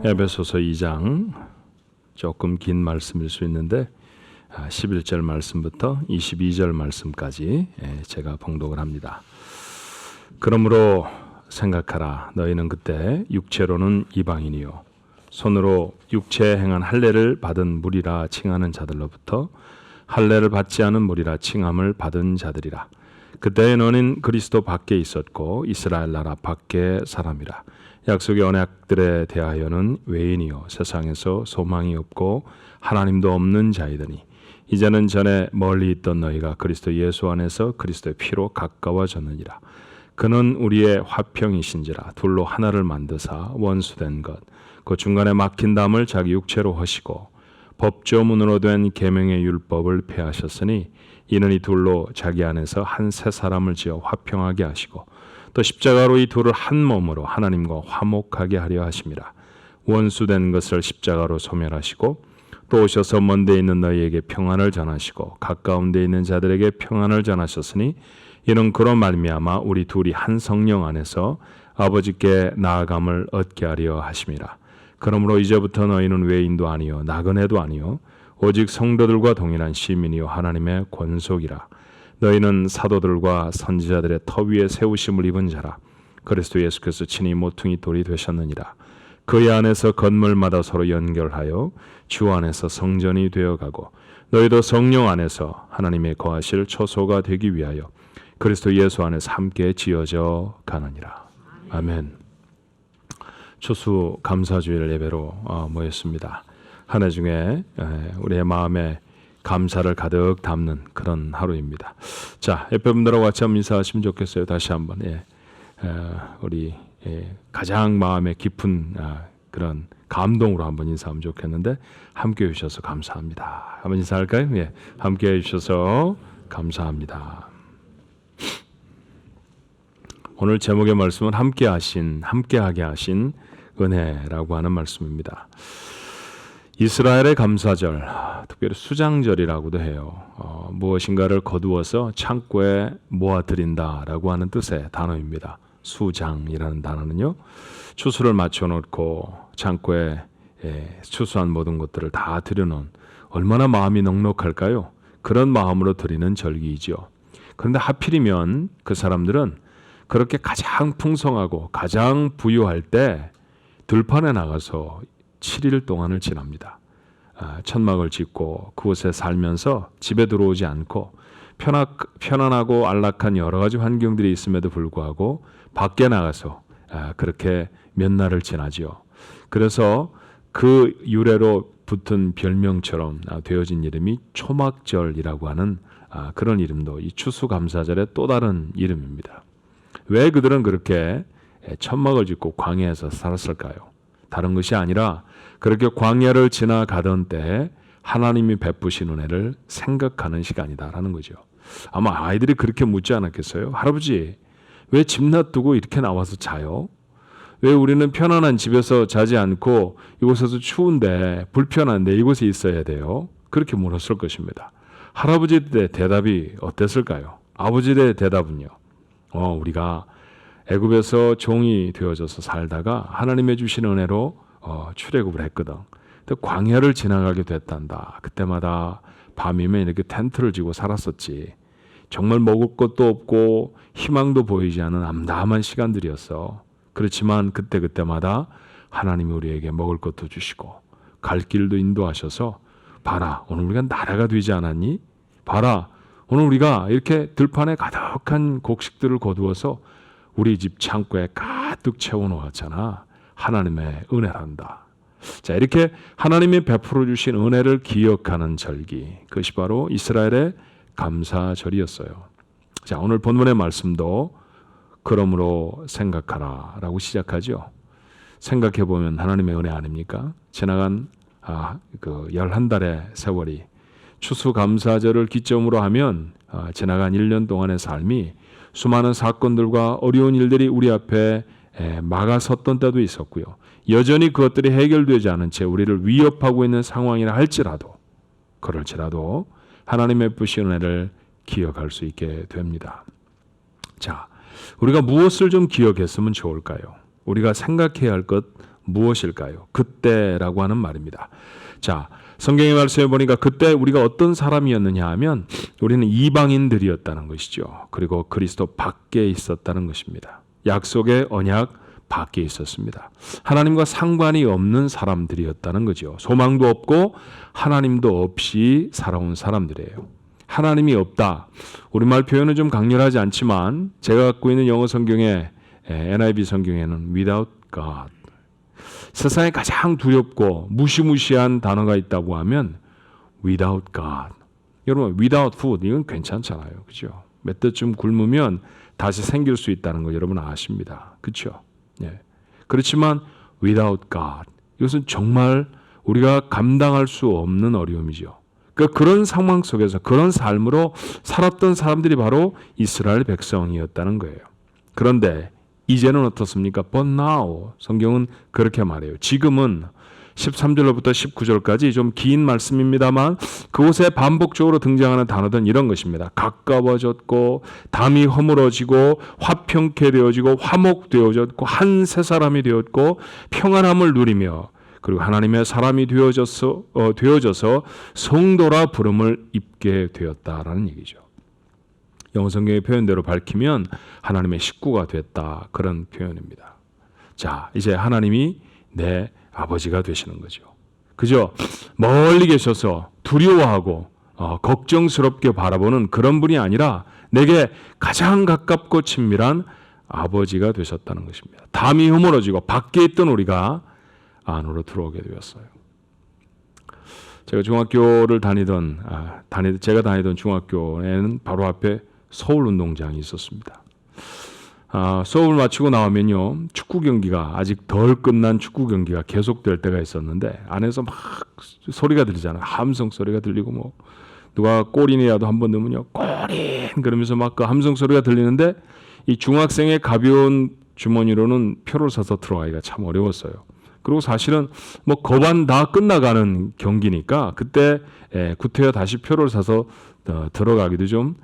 에베소서 2장 조금 긴 말씀일 수 있는데 11절 말씀부터 22절 말씀까지 제가 봉독을 합니다. 그러므로 생각하라. 너희는 그때 육체로는 이방인이요 손으로 육체에 행한 할례를 받은 무리라 칭하는 자들로부터 할례를 받지 않은 무리라 칭함을 받은 자들이라. 그때의 너는 그리스도 밖에 있었고 이스라엘 나라 밖의 사람이라. 약속의 언약들에 대하여는 외인이요 세상에서 소망이 없고 하나님도 없는 자이더니 이제는 전에 멀리 있던 너희가 그리스도 예수 안에서 그리스도의 피로 가까워졌느니라. 그는 우리의 화평이신지라. 둘로 하나를 만드사 원수된 것 그 중간에 막힌 담을 자기 육체로 하시고 법조문으로 된 계명의 율법을 폐하셨으니 이는 이 둘로 자기 안에서 한 새 사람을 지어 화평하게 하시고 또 십자가로 이 둘을 한 몸으로 하나님과 화목하게 하려 하심이라. 원수된 것을 십자가로 소멸하시고 또 오셔서 먼 데 있는 너희에게 평안을 전하시고 가까운 데 있는 자들에게 평안을 전하셨으니 이는 그로 말미암아 우리 둘이 한 성령 안에서 아버지께 나아감을 얻게 하려 하심이라. 그러므로 이제부터 너희는 외인도 아니요 나그네도 아니요 오직 성도들과 동일한 시민이요 하나님의 권속이라. 너희는 사도들과 선지자들의 터 위에 세우심을 입은 자라. 그리스도 예수께서 친히 모퉁이 돌이 되셨느니라. 그의 안에서 건물마다 서로 연결하여 주 안에서 성전이 되어가고 너희도 성령 안에서 하나님의 거하실 초소가 되기 위하여 그리스도 예수 안에서 함께 지어져 가느니라. 아멘. 추수 감사주일 예배로 모였습니다. 한 해 중에 우리의 마음에 감사를 가득 담는 그런 하루입니다. 자, 옆에 분들하고 같이 한번 인사하시면 좋겠어요. 다시 한번 우리 가장 마음에 깊은 그런 감동으로 한번 인사하면 좋겠는데 함께 해주셔서 감사합니다. 한번 인사할까요? 예, 함께 해주셔서 감사합니다. 오늘 제목의 말씀은 함께하게 하신 은혜라고 하는 말씀입니다. 이스라엘의 감사절, 특별히 수장절이라고도 해요. 무엇인가를 거두어서 창고에 모아드린다라고 하는 뜻의 단어입니다. 수장이라는 단어는요. 추수를 맞춰놓고 창고에 추수한 모든 것들을 다 들여놓은 얼마나 마음이 넉넉할까요? 그런 마음으로 드리는 절기이죠. 그런데 하필이면 그 사람들은 그렇게 가장 풍성하고 가장 부유할 때 들판에 나가서 7일 동안을 지납니다. 천막을 짓고 그곳에 살면서 집에 들어오지 않고 편안하고 안락한 여러 가지 환경들이 있음에도 불구하고 밖에 나가서 그렇게 몇 날을 지나지요. 그래서 그 유래로 붙은 별명처럼 되어진 이름이 초막절이라고 하는 그런 이름도 이 추수감사절의 또 다른 이름입니다. 왜 그들은 그렇게 천막을 짓고 광야에서 살았을까요? 다른 것이 아니라 그렇게 광야를 지나가던 때 하나님이 베푸신 은혜를 생각하는 시간이다라는 거죠. 아마 아이들이 그렇게 묻지 않았겠어요? 할아버지, 왜 집 놔두고 이렇게 나와서 자요? 왜 우리는 편안한 집에서 자지 않고 이곳에서 추운데 불편한데 이곳에 있어야 돼요? 그렇게 물었을 것입니다. 할아버지의 대답이 어땠을까요? 아버지의 대답은요. 우리가 애굽에서 종이 되어져서 살다가 하나님의 주신 은혜로 출애굽을 했거든. 근데 광야를 지나가게 됐단다. 그때마다 밤이면 이렇게 텐트를 지고 살았었지. 정말 먹을 것도 없고 희망도 보이지 않은 암담한 시간들이었어. 그렇지만 그때마다 하나님이 우리에게 먹을 것도 주시고 갈 길도 인도하셔서 봐라, 오늘 우리가 나라가 되지 않았니? 봐라, 오늘 우리가 이렇게 들판에 가득한 곡식들을 거두어서 우리 집 창고에 가득 채워놓았잖아. 하나님의 은혜란다. 자, 이렇게 하나님이 베풀어 주신 은혜를 기억하는 절기, 그것이 바로 이스라엘의 감사절이었어요. 자, 오늘 본문의 말씀도 그러므로 생각하라 라고 시작하죠. 생각해보면 하나님의 은혜 아닙니까? 지나간 그 11달의 세월이 추수감사절을 기점으로 하면 지나간 1년 동안의 삶이 수많은 사건들과 어려운 일들이 우리 앞에 막아섰던 때도 있었고요. 여전히 그것들이 해결되지 않은 채 우리를 위협하고 있는 상황이라 할지라도 그럴지라도 하나님의 부신 은혜를 기억할 수 있게 됩니다. 자, 우리가 무엇을 좀 기억했으면 좋을까요? 우리가 생각해야 할 것 무엇일까요? 그때라고 하는 말입니다. 자, 성경의 말씀에 보니까 그때 우리가 어떤 사람이었느냐 하면 우리는 이방인들이었다는 것이죠. 그리고 그리스도 밖에 있었다는 것입니다. 약속의 언약 밖에 있었습니다. 하나님과 상관이 없는 사람들이었다는 거죠. 소망도 없고 하나님도 없이 살아온 사람들이에요. 하나님이 없다. 우리말 표현은 좀 강렬하지 않지만 제가 갖고 있는 영어 성경에 NIV 성경에는 without God, 세상에 가장 두렵고 무시무시한 단어가 있다고 하면 without God. 여러분 without food 이건 괜찮잖아요. 그렇죠? 몇 달쯤 굶으면 다시 생길 수 있다는 거 여러분 아십니다. 그렇죠? 예. 그렇지만 without God 이것은 정말 우리가 감당할 수 없는 어려움이죠. 그러니까 그런 상황 속에서 그런 삶으로 살았던 사람들이 바로 이스라엘 백성이었다는 거예요. 그런데 이제는 어떻습니까? But now 성경은 그렇게 말해요. 지금은 13절로부터 19절까지 좀 긴 말씀입니다만 그곳에 반복적으로 등장하는 단어들은 이런 것입니다. 가까워졌고 담이 허물어지고 화평케 되어지고 화목되어졌고 한 새 사람이 되었고 평안함을 누리며 그리고 하나님의 사람이 되어져서 성도라 부름을 입게 되었다라는 얘기죠. 영어 성경의 표현대로 밝히면 하나님의 식구가 됐다 그런 표현입니다. 자, 이제 하나님이 내 아버지가 되시는 거죠. 그죠? 멀리 계셔서 두려워하고 걱정스럽게 바라보는 그런 분이 아니라 내게 가장 가깝고 친밀한 아버지가 되셨다는 것입니다. 담이 허물어지고 밖에 있던 우리가 안으로 들어오게 되었어요. 제가 중학교를 제가 다니던 중학교에는 바로 앞에 서울운동장이 있었습니다. 수업을 마치고 나오면요 축구 경기가 아직 덜 끝난 축구 경기가 계속될 때가 있었는데 안에서 막 소리가 들리잖아요. 함성 소리가 들리고 뭐 누가 골인이라도 한번 넣으면요 골인 그러면서 막 그 함성 소리가 들리는데 이 중학생의 가벼운 주머니로는 표를 사서 들어가기가 참 어려웠어요. 그리고 사실은 뭐 거반 다 끝나가는 경기니까 그때 구태여 다시 표를 사서 들어가기도 좀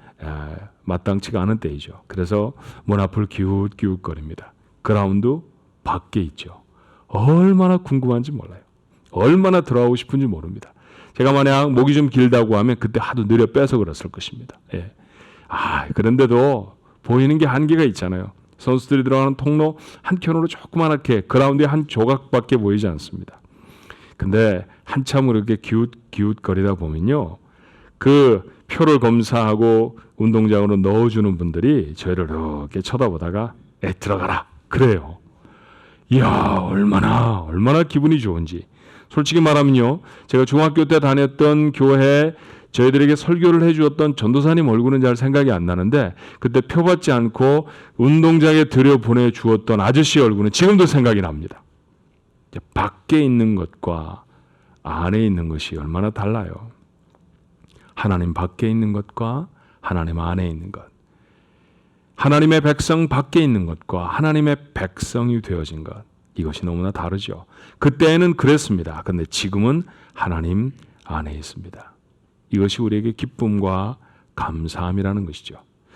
마땅치가 않은 때이죠. 그래서 문 앞을 기웃기웃거립니다. 그라운드 밖에 있죠. 얼마나 궁금한지 몰라요. 얼마나 들어가고 싶은지 모릅니다. 제가 만약 목이 좀 길다고 하면 그때 하도 느려 빼서 그랬을 것입니다. 예. 그런데도 보이는 게 한계가 있잖아요. 선수들이 들어가는 통로 한켠으로 조그맣게 그라운드에 한 조각밖에 보이지 않습니다. 근데 한참 그렇게 기웃거리다 보면요. 그 표를 검사하고 운동장으로 넣어주는 분들이 저희를 이렇게 쳐다보다가 들어가라 그래요. 이야 얼마나 기분이 좋은지. 솔직히 말하면요. 제가 중학교 때 다녔던 교회에 저희들에게 설교를 해주었던 전도사님 얼굴은 잘 생각이 안 나는데 그때 표 받지 않고 운동장에 들여보내주었던 아저씨 얼굴은 지금도 생각이 납니다. 밖에 있는 것과 안에 있는 것이 얼마나 달라요. 하나님 밖에 있는 것과 하나님 안에 있는 것. 하나님의 백성 밖에 있는 것과 하나님의 백성이 되어진 것. 이것이 너무나 다르죠. 그때는 그랬습니다. 그런데 지금은 하나님 안에 있습니다. 이것이 우리에게 기쁨과 감사함이라는 것이죠.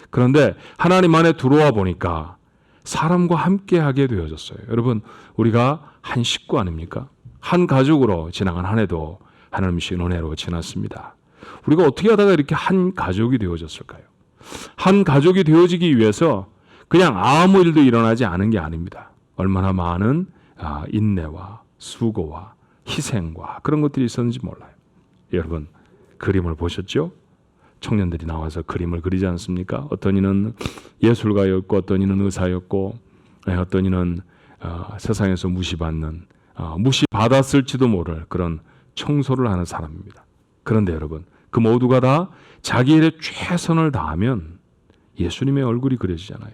그런데 하나님 안에 들어와 보니까 사람과 함께하게 되어졌어요. 여러분 우리가 한 식구 아닙니까? 한 가족으로 지나간 한 해도 하나님의 은혜로 지났습니다. 우리가 어떻게 하다가 이렇게 한 가족이 되어졌을까요? 한 가족이 되어지기 위해서 그냥 아무 일도 일어나지 않은 게 아닙니다. 얼마나 많은 인내와 수고와 희생과 그런 것들이 있었는지 몰라요. 여러분 그림을 보셨죠? 청년들이 나와서 그림을 그리지 않습니까? 어떤 이는 예술가였고 어떤 이는 의사였고 어떤 이는 세상에서 무시받았을지도 모를 그런 청소를 하는 사람입니다. 그런데 여러분 그 모두가 다 자기 일에 최선을 다하면 예수님의 얼굴이 그려지잖아요.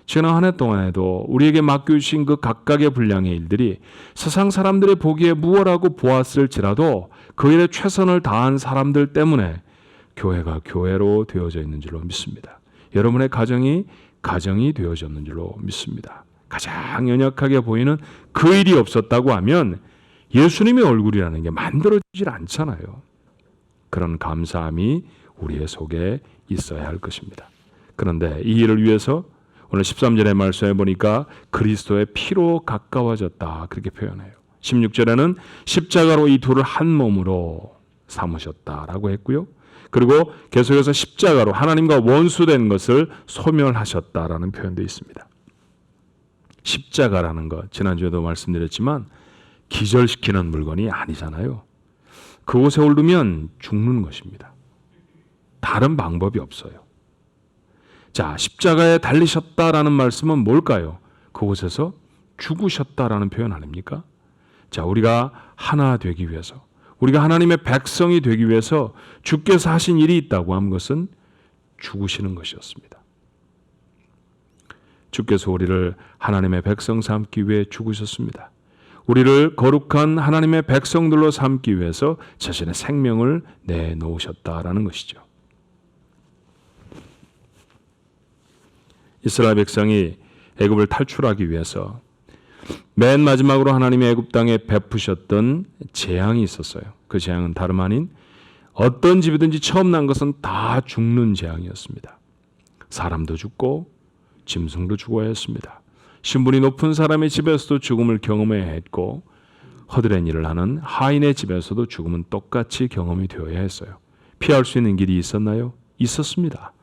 지난 한 해 동안에도 우리에게 맡겨주신 그 각각의 분량의 일들이 세상 사람들의 보기에 무엇라고 보았을지라도 그 일에 최선을 다한 사람들 때문에 교회가 교회로 되어져 있는 줄로 믿습니다. 여러분의 가정이 되어졌는 줄로 믿습니다. 가장 연약하게 보이는 그 일이 없었다고 하면 예수님의 얼굴이라는 게 만들어지질 않잖아요. 그런 감사함이 우리의 속에 있어야 할 것입니다. 그런데 이 일을 위해서 오늘 13절의 말씀에 보니까 그리스도의 피로 가까워졌다 그렇게 표현해요. 16절에는 십자가로 이 둘을 한 몸으로 삼으셨다라고 했고요. 그리고 계속해서 십자가로 하나님과 원수된 것을 소멸하셨다라는 표현도 있습니다. 십자가라는 것, 지난주에도 말씀드렸지만 기절시키는 물건이 아니잖아요. 그곳에 오르면 죽는 것입니다. 다른 방법이 없어요. 자, 십자가에 달리셨다라는 말씀은 뭘까요? 그곳에서 죽으셨다라는 표현 아닙니까? 자, 우리가 하나 되기 위해서, 우리가 하나님의 백성이 되기 위해서 주께서 하신 일이 있다고 한 것은 죽으시는 것이었습니다. 주께서 우리를 하나님의 백성 삼기 위해 죽으셨습니다. 우리를 거룩한 하나님의 백성들로 삼기 위해서 자신의 생명을 내놓으셨다라는 것이죠. 이스라엘 백성이 애굽을 탈출하기 위해서 맨 마지막으로 하나님이 애굽 땅에 베푸셨던 재앙이 있었어요. 그 재앙은 다름 아닌 어떤 집이든지 처음 난 것은 다 죽는 재앙이었습니다. 사람도 죽고 짐승도 죽어야 했습니다. 신분이 높은 사람의 집에서도 죽음을 경험해야 했고 허드렛 일을 하는 하인의 집에서도 죽음은 똑같이 경험이 되어야 했어요. 피할 수 있는 길이 있었나요? 있었습니다.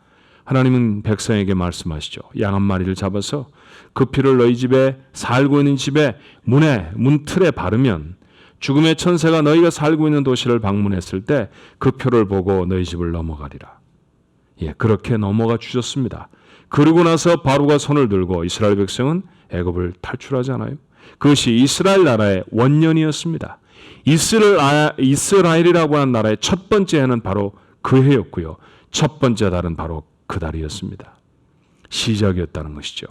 하나님은 백성에게 말씀하시죠. 양 한 마리를 잡아서 그 피를 너희 집에 살고 있는 집에 문틀에 바르면 죽음의 천사가 너희가 살고 있는 도시를 방문했을 때 그 표를 보고 너희 집을 넘어가리라. 예, 그렇게 넘어가 주셨습니다. 그러고 나서 바로가 손을 들고 이스라엘 백성은 애굽을 탈출하잖아요. 그것이 이스라엘 나라의 원년이었습니다. 이스라엘이라고 하는 나라의 첫 번째 해는 바로 그 해였고요. 첫 번째 달은 바로 그 달이었습니다. 시작이었다는 것이죠.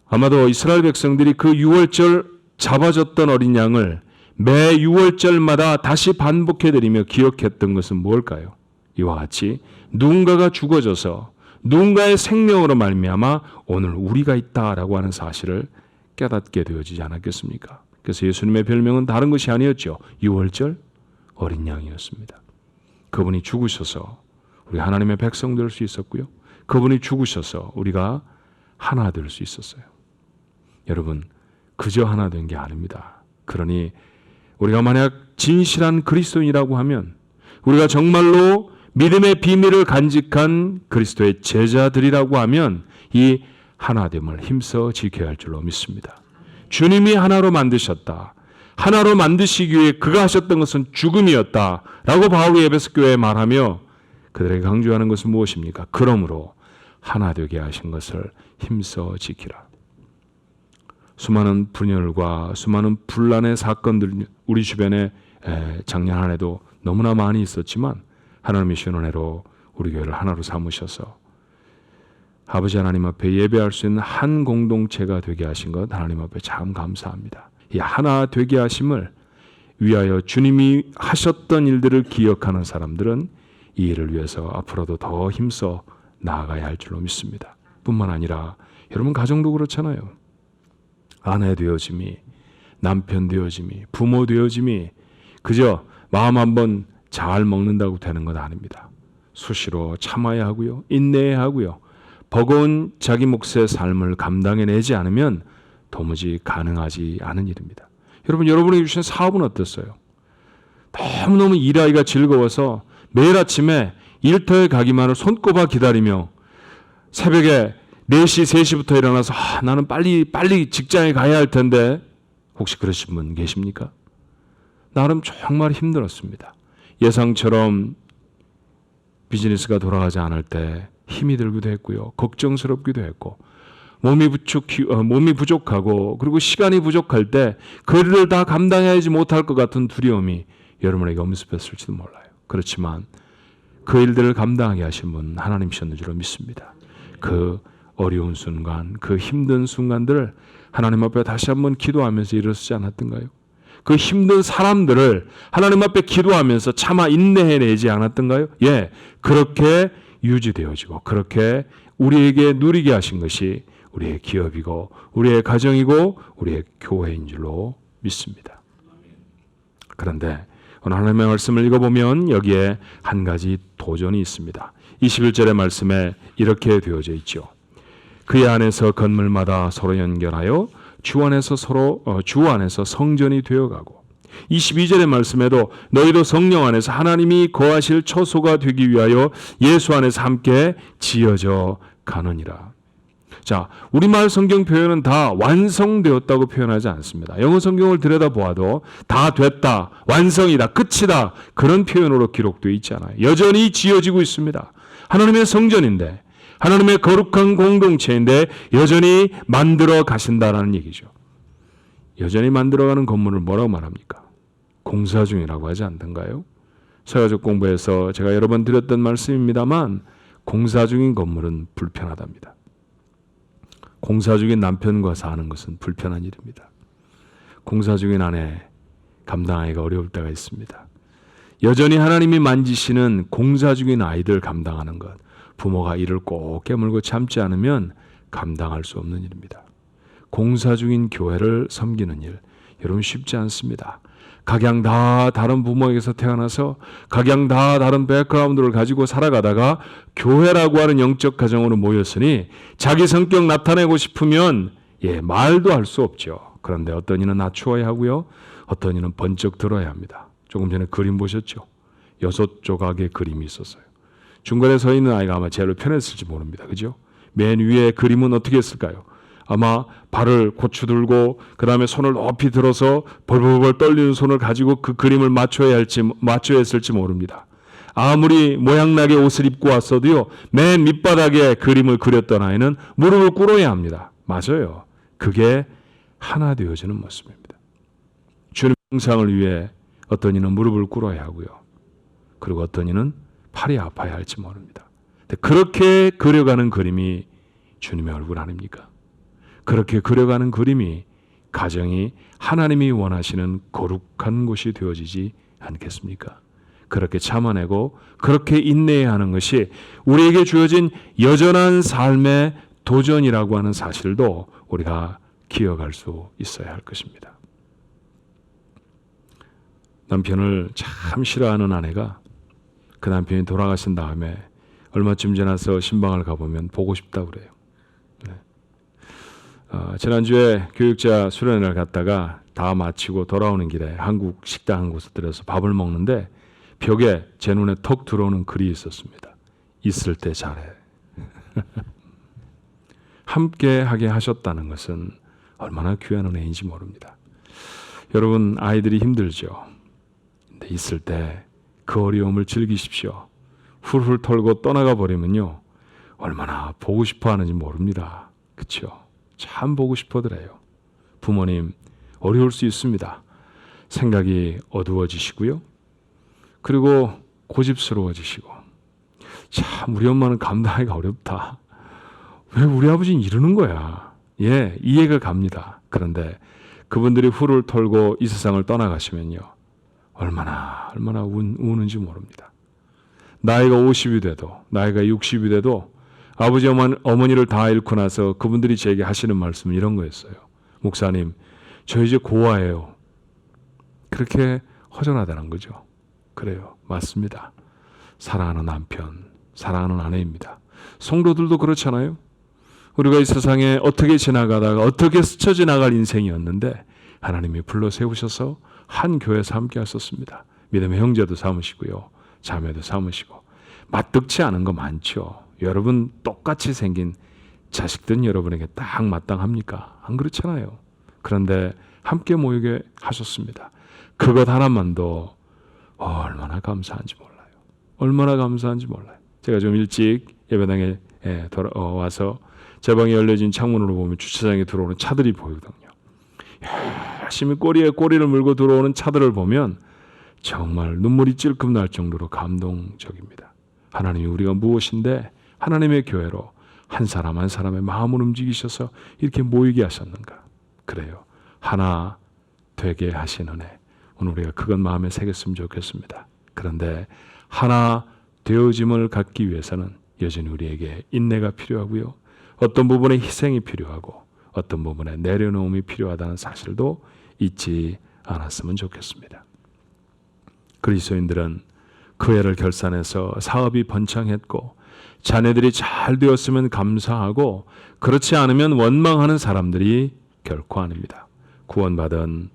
아마도 이스라엘 백성들이 그 유월절 잡아줬던 어린 양을 매 유월절마다 다시 반복해드리며 기억했던 것은 무엇일까요? 이와 같이 누군가가 죽어져서 누군가의 생명으로 말미암아 오늘 우리가 있다라고 하는 사실을 깨닫게 되어지지 않았겠습니까? 그래서 예수님의 별명은 다른 것이 아니었죠. 유월절 어린 양이었습니다. 그분이 죽으셔서 우리 하나님의 백성 될 수 있었고요. 그분이 죽으셔서 우리가 하나 될 수 있었어요. 여러분, 그저 하나 된 게 아닙니다. 그러니 우리가 만약 진실한 그리스도인이라고 하면, 우리가 정말로 믿음의 비밀을 간직한 그리스도의 제자들이라고 하면 이 하나됨을 힘써 지켜야 할 줄로 믿습니다. 주님이 하나로 만드셨다. 하나로 만드시기 위해 그가 하셨던 것은 죽음이었다라고 바울이 에베소 교회에 말하며 그들에게 강조하는 것은 무엇입니까? 그러므로 하나 되게 하신 것을 힘써 지키라. 수많은 분열과 수많은 분란의 사건들 우리 주변에 작년 한 해도 너무나 많이 있었지만 하나님의 신원회로 우리 교회를 하나로 삼으셔서 아버지 하나님 앞에 예배할 수 있는 한 공동체가 되게 하신 것 하나님 앞에 참 감사합니다. 이 하나 되게 하심을 위하여 주님이 하셨던 일들을 기억하는 사람들은 이 일을 위해서 앞으로도 더 힘써 나아가야 할 줄로 믿습니다. 뿐만 아니라 여러분 가정도 그렇잖아요. 아내 되어짐이, 남편 되어짐이, 부모 되어짐이 그저 마음 한번 잘 먹는다고 되는 것 아닙니다. 수시로 참아야 하고요. 인내해야 하고요. 버거운 자기 몫의 삶을 감당해내지 않으면 도무지 가능하지 않은 일입니다. 여러분, 여러분이 주신 사업은 어땠어요? 너무너무 일하기가 즐거워서 매일 아침에 일터에 가기만을 손꼽아 기다리며 새벽에 4시, 3시부터 일어나서 나는 빨리 직장에 가야 할 텐데 혹시 그러신 분 계십니까? 나름 정말 힘들었습니다. 예상처럼 비즈니스가 돌아가지 않을 때 힘이 들기도 했고요. 걱정스럽기도 했고 몸이 부족하고 그리고 시간이 부족할 때 그 일을 다 감당하지 못할 것 같은 두려움이 여러분에게 엄습했을지도 몰라요. 그렇지만 그 일들을 감당하게 하신 분 하나님이셨는 줄로 믿습니다. 그 어려운 순간, 그 힘든 순간들을 하나님 앞에 다시 한번 기도하면서 일어서지 않았던가요? 그 힘든 사람들을 하나님 앞에 기도하면서 차마 인내해내지 않았던가요? 예, 그렇게 유지되어지고 그렇게 우리에게 누리게 하신 것이 우리의 기업이고 우리의 가정이고 우리의 교회인 줄로 믿습니다. 그런데 오늘 하나님의 말씀을 읽어보면 여기에 한 가지 도전이 있습니다. 21절의 말씀에 이렇게 되어져 있죠. 그의 안에서 건물마다 서로 연결하여 주 안에서 성전이 되어가고 22절의 말씀에도 너희도 성령 안에서 하나님이 거하실 처소가 되기 위하여 예수 안에서 함께 지어져 가느니라. 자, 우리말 성경 표현은 다 완성되었다고 표현하지 않습니다. 영어 성경을 들여다보아도 다 됐다, 완성이다, 끝이다 그런 표현으로 기록되어 있잖아요. 여전히 지어지고 있습니다. 하나님의 성전인데, 하나님의 거룩한 공동체인데 여전히 만들어 가신다라는 얘기죠. 여전히 만들어가는 건물을 뭐라고 말합니까? 공사 중이라고 하지 않던가요? 서가족 공부에서 제가 여러 번 드렸던 말씀입니다만 공사 중인 건물은 불편하답니다. 공사 중인 남편과 사는 것은 불편한 일입니다. 공사 중인 아내 감당하기가 어려울 때가 있습니다. 여전히 하나님이 만지시는 공사 중인 아이들 감당하는 것, 부모가 이를 꼭 깨물고 참지 않으면 감당할 수 없는 일입니다. 공사 중인 교회를 섬기는 일, 여러분 쉽지 않습니다. 각양 다 다른 부모에게서 태어나서 각양 다 다른 백그라운드를 가지고 살아가다가 교회라고 하는 영적 가정으로 모였으니 자기 성격 나타내고 싶으면 말도 할 수 없죠. 그런데 어떤 이는 낮추어야 하고요. 어떤 이는 번쩍 들어야 합니다. 조금 전에 그림 보셨죠? 6조각의 그림이 있었어요. 중간에 서 있는 아이가 아마 제일 편했을지 모릅니다. 그죠? 맨 위에 그림은 어떻게 했을까요? 아마 발을 고추들고 그 다음에 손을 높이 들어서 벌벌벌 떨리는 손을 가지고 그 그림을 맞춰야 했을지 모릅니다. 아무리 모양나게 옷을 입고 왔어도요, 맨 밑바닥에 그림을 그렸던 아이는 무릎을 꿇어야 합니다. 맞아요. 그게 하나 되어지는 모습입니다. 주님의 형상을 위해 어떤 이는 무릎을 꿇어야 하고요. 그리고 어떤 이는 팔이 아파야 할지 모릅니다. 그렇게 그려가는 그림이 주님의 얼굴 아닙니까? 그렇게 그려가는 그림이 가정이 하나님이 원하시는 거룩한 곳이 되어지지 않겠습니까? 그렇게 참아내고 그렇게 인내해야 하는 것이 우리에게 주어진 여전한 삶의 도전이라고 하는 사실도 우리가 기억할 수 있어야 할 것입니다. 남편을 참 싫어하는 아내가 그 남편이 돌아가신 다음에 얼마쯤 지나서 신방을 가보면 보고 싶다고 그래요. 지난주에 교육자 수련회를 갔다가 다 마치고 돌아오는 길에 한국 식당 한 곳에 들어서 밥을 먹는데 벽에 제 눈에 턱 들어오는 글이 있었습니다. 있을 때 잘해. 함께 하게 하셨다는 것은 얼마나 귀한 은혜인지 모릅니다. 여러분 아이들이 힘들죠. 근데 있을 때 그 어려움을 즐기십시오. 훌훌 털고 떠나가 버리면요 얼마나 보고 싶어 하는지 모릅니다. 그렇죠? 참 보고 싶어더래요. 부모님 어려울 수 있습니다. 생각이 어두워지시고요. 그리고 고집스러워지시고 참 우리 엄마는 감당하기가 어렵다. 왜 우리 아버지는 이러는 거야. 이해가 갑니다. 그런데 그분들이 훌을 털고 이 세상을 떠나가시면요 얼마나 우는지 모릅니다. 나이가 50이 돼도 나이가 60이 돼도 아버지 어머니를 다 잃고 나서 그분들이 제게 하시는 말씀은 이런 거였어요. 목사님 저 이제 고아예요. 그렇게 허전하다는 거죠. 그래요. 맞습니다. 사랑하는 남편, 사랑하는 아내입니다. 성도들도 그렇잖아요. 우리가 이 세상에 어떻게 지나가다가 어떻게 스쳐 지나갈 인생이었는데 하나님이 불러 세우셔서 한 교회에서 함께 하셨습니다. 믿음의 형제도 삼으시고요. 자매도 삼으시고 맞득치 않은 거 많죠. 여러분 똑같이 생긴 자식들은 여러분에게 딱 마땅합니까? 안 그렇잖아요. 그런데 함께 모이게 하셨습니다. 그것 하나만도 얼마나 감사한지 몰라요. 얼마나 감사한지 몰라요. 제가 좀 일찍 예배당에 와서 제 방에 열려진 창문으로 보면 주차장에 들어오는 차들이 보이거든요. 열심히 꼬리에 꼬리를 물고 들어오는 차들을 보면 정말 눈물이 찔끔 날 정도로 감동적입니다. 하나님이 우리가 무엇인데 하나님의 교회로 한 사람 한 사람의 마음을 움직이셔서 이렇게 모이게 하셨는가. 그래요. 하나 되게 하신 은혜. 오늘 우리가 그것 마음에 새겼으면 좋겠습니다. 그런데 하나 되어짐을 갖기 위해서는 여전히 우리에게 인내가 필요하고요. 어떤 부분에 희생이 필요하고 어떤 부분에 내려놓음이 필요하다는 사실도 잊지 않았으면 좋겠습니다. 그리스도인들은 그 해를 결산해서 사업이 번창했고 자녀들이 잘 되었으면 감사하고 그렇지 않으면 원망하는 사람들이 결코 아닙니다. 구원받은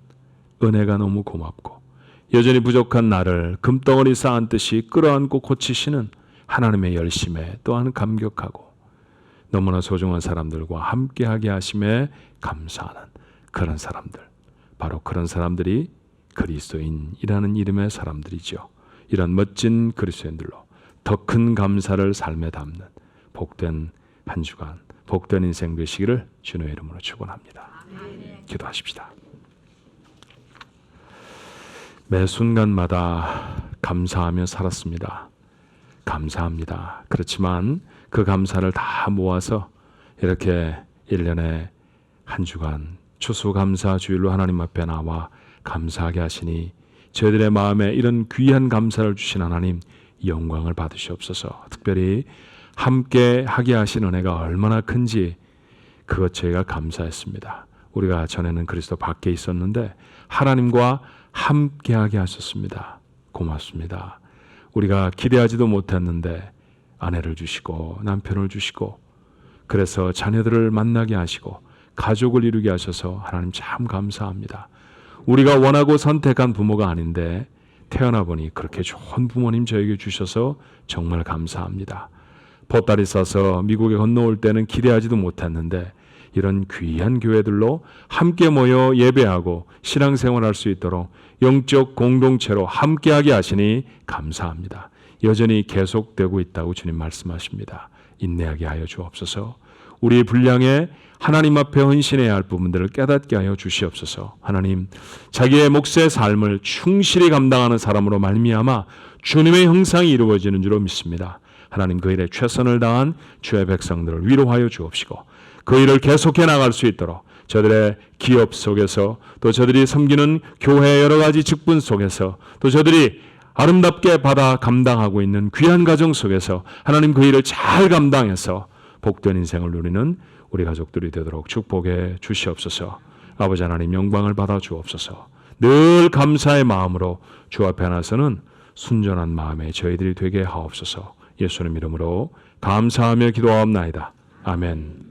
은혜가 너무 고맙고 여전히 부족한 나를 금덩어리 쌓은듯이 끌어안고 고치시는 하나님의 열심에 또한 감격하고 너무나 소중한 사람들과 함께하게 하심에 감사하는 그런 사람들, 바로 그런 사람들이 그리스도인이라는 이름의 사람들이죠. 이런 멋진 그리스도인들로 더 큰 감사를 삶에 담는 복된 한 주간, 복된 인생 되시기를 주님의 이름으로 축원합니다. 기도하십시다. 매 순간마다 감사하며 살았습니다. 감사합니다. 그렇지만 그 감사를 다 모아서 이렇게 1년에 한 주간 추수감사 주일로 하나님 앞에 나와 감사하게 하시니 저희들의 마음에 이런 귀한 감사를 주신 하나님 영광을 받으시옵소서. 특별히 함께 하게 하신 은혜가 얼마나 큰지 그것 저희가 감사했습니다. 우리가 전에는 그리스도 밖에 있었는데 하나님과 함께하게 하셨습니다. 고맙습니다. 우리가 기대하지도 못했는데 아내를 주시고 남편을 주시고 그래서 자녀들을 만나게 하시고 가족을 이루게 하셔서 하나님 참 감사합니다. 우리가 원하고 선택한 부모가 아닌데 태어나 보니 그렇게 좋은 부모님 저에게 주셔서 정말 감사합니다. 보따리 싸서 미국에 건너올 때는 기대하지도 못했는데 이런 귀한 교회들로 함께 모여 예배하고 신앙생활할 수 있도록 영적 공동체로 함께하게 하시니 감사합니다. 여전히 계속되고 있다고 주님 말씀하십니다. 인내하게 하여 주옵소서. 우리 분량에 하나님 앞에 헌신해야 할 부분들을 깨닫게 하여 주시옵소서. 하나님, 자기의 몫의 삶을 충실히 감당하는 사람으로 말미암아 주님의 형상이 이루어지는 줄로 믿습니다. 하나님, 그 일에 최선을 다한 주의 백성들을 위로하여 주옵시고 그 일을 계속해 나갈 수 있도록 저들의 기업 속에서 또 저들이 섬기는 교회의 여러 가지 직분 속에서 또 저들이 아름답게 받아 감당하고 있는 귀한 가정 속에서 하나님 그 일을 잘 감당해서 복된 인생을 누리는 우리 가족들이 되도록 축복해 주시옵소서. 아버지 하나님 영광을 받아 주옵소서. 늘 감사의 마음으로 주 앞에 나서는 순전한 마음에 저희들이 되게 하옵소서. 예수님 이름으로 감사하며 기도하옵나이다. 아멘.